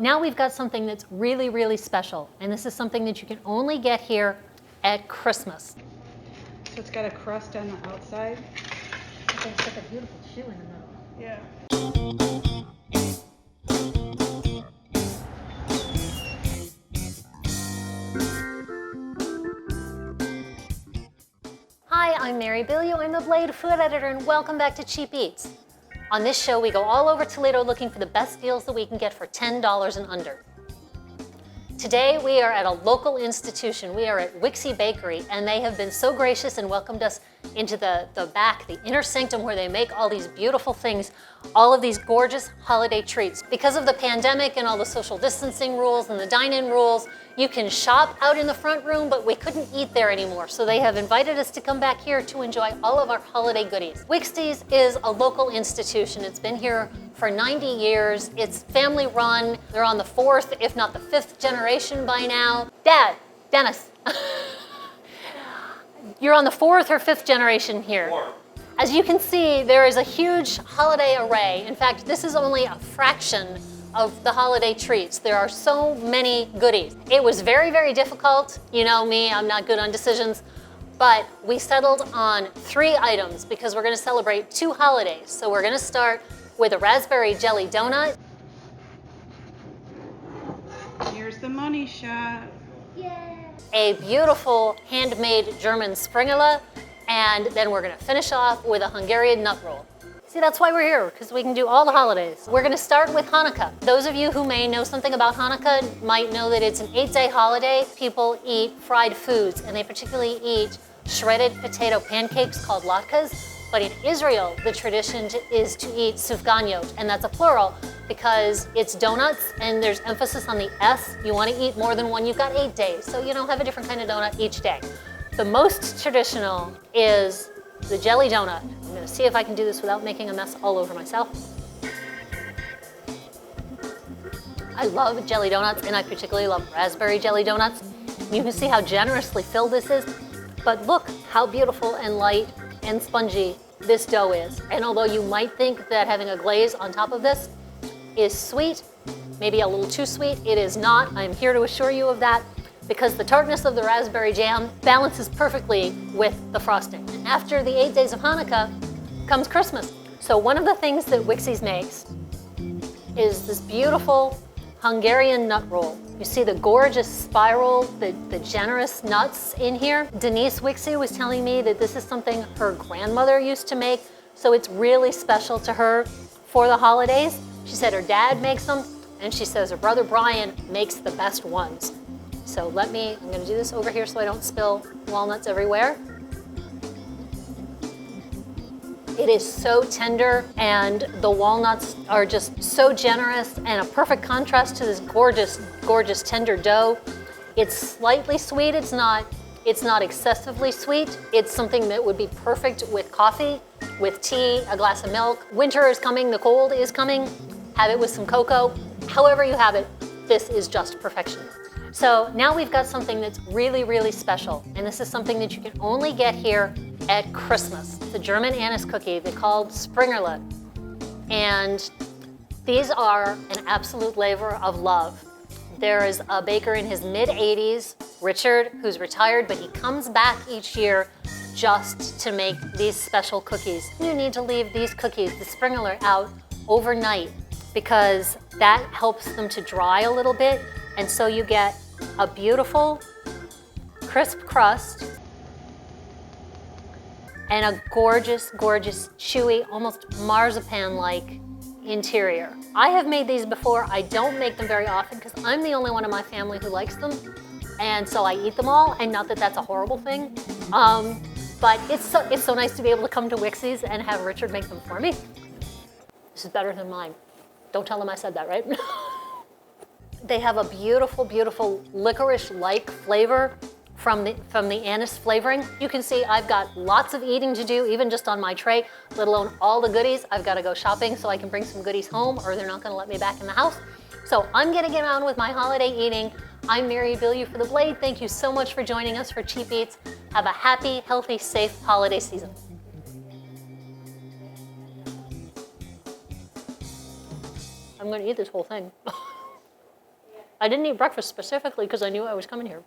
Now we've got something that's really, really special, and this is something that you can only get here at Christmas. So it's got a crust on the outside? It's like a beautiful shoe in the middle. Yeah. Hi, I'm Mary Bilyeu. I'm the Blade food editor, and welcome back to Cheap Eats. On this show, we go all over Toledo looking for the best deals that we can get for $10 and under. Today, we are at a local institution. We are at Wixey Bakery, and they have been so gracious and welcomed us into the back, the inner sanctum, where they make all these beautiful things, all of these gorgeous holiday treats. Because of the pandemic and all the social distancing rules and the dine-in rules, you can shop out in the front room, but we couldn't eat there anymore. So they have invited us to come back here to enjoy all of our holiday goodies. Wixey's is a local institution. It's been here for 90 years. It's family run. They're on the 4th, if not the 5th generation by now. Dad, Dennis, you're on the 4th or 5th generation here. 4. As you can see, there is a huge holiday array. In fact, this is only a fraction of the holiday treats. There are so many goodies. It was very, very difficult. You know me, I'm not good on decisions, but we settled on 3 items because we're gonna celebrate 2 holidays. So we're gonna start with a raspberry jelly donut. Here's the money shot. Yay! A beautiful handmade German springerle, and then we're gonna finish off with a Hungarian nut roll. See, that's why we're here, because we can do all the holidays. We're gonna start with Hanukkah. Those of you who may know something about Hanukkah might know that it's an 8-day holiday. People eat fried foods, and they particularly eat shredded potato pancakes called latkes. But in Israel, the tradition is to eat sufganiyot, and that's a plural because it's donuts, and there's emphasis on the S. You wanna eat more than one, you've got 8 days. So, have a different kind of donut each day. The most traditional is the jelly donut. I'm gonna see if I can do this without making a mess all over myself. I love jelly donuts, and I particularly love raspberry jelly donuts. You can see how generously filled this is, but look how beautiful and light and spongy this dough is. And although you might think that having a glaze on top of this is sweet, maybe a little too sweet, it is not. I'm here to assure you of that, because the tartness of the raspberry jam balances perfectly with the frosting. After the 8 days of Hanukkah comes Christmas. So one of the things that Wixey's makes is this beautiful Hungarian nut roll. You see the gorgeous spiral, the generous nuts in here. Denise Wixey was telling me that this is something her grandmother used to make, so it's really special to her for the holidays. She said her dad makes them, and she says her brother Brian makes the best ones. So I'm gonna do this over here so I don't spill walnuts everywhere. It is so tender, and the walnuts are just so generous and a perfect contrast to this gorgeous, gorgeous tender dough. It's slightly sweet, it's not excessively sweet. It's something that would be perfect with coffee, with tea, a glass of milk. Winter is coming, the cold is coming. Have it with some cocoa. However you have it, this is just perfection. So now we've got something that's really, really special, and this is something that you can only get here at Christmas. It's a German anise cookie. They're called springerle, and these are an absolute labor of love. There is a baker in his mid-80s, Richard, who's retired, but he comes back each year just to make these special cookies. You need to leave these cookies, the springerle, out overnight because that helps them to dry a little bit, and so you get a beautiful, crisp crust and a gorgeous, gorgeous, chewy, almost marzipan-like interior. I have made these before. I don't make them very often because I'm the only one in my family who likes them, and so I eat them all, and not that that's a horrible thing, but it's so nice to be able to come to Wixey's and have Richard make them for me. This is better than mine. Don't tell them I said that, right? They have a beautiful, beautiful licorice-like flavor from the anise flavoring. You can see I've got lots of eating to do, even just on my tray, let alone all the goodies. I've got to go shopping so I can bring some goodies home, or they're not going to let me back in the house. So I'm going to get on with my holiday eating. I'm Mary Bilyeu for The Blade. Thank you so much for joining us for Cheap Eats. Have a happy, healthy, safe holiday season. I'm going to eat this whole thing. I didn't eat breakfast specifically because I knew I was coming here.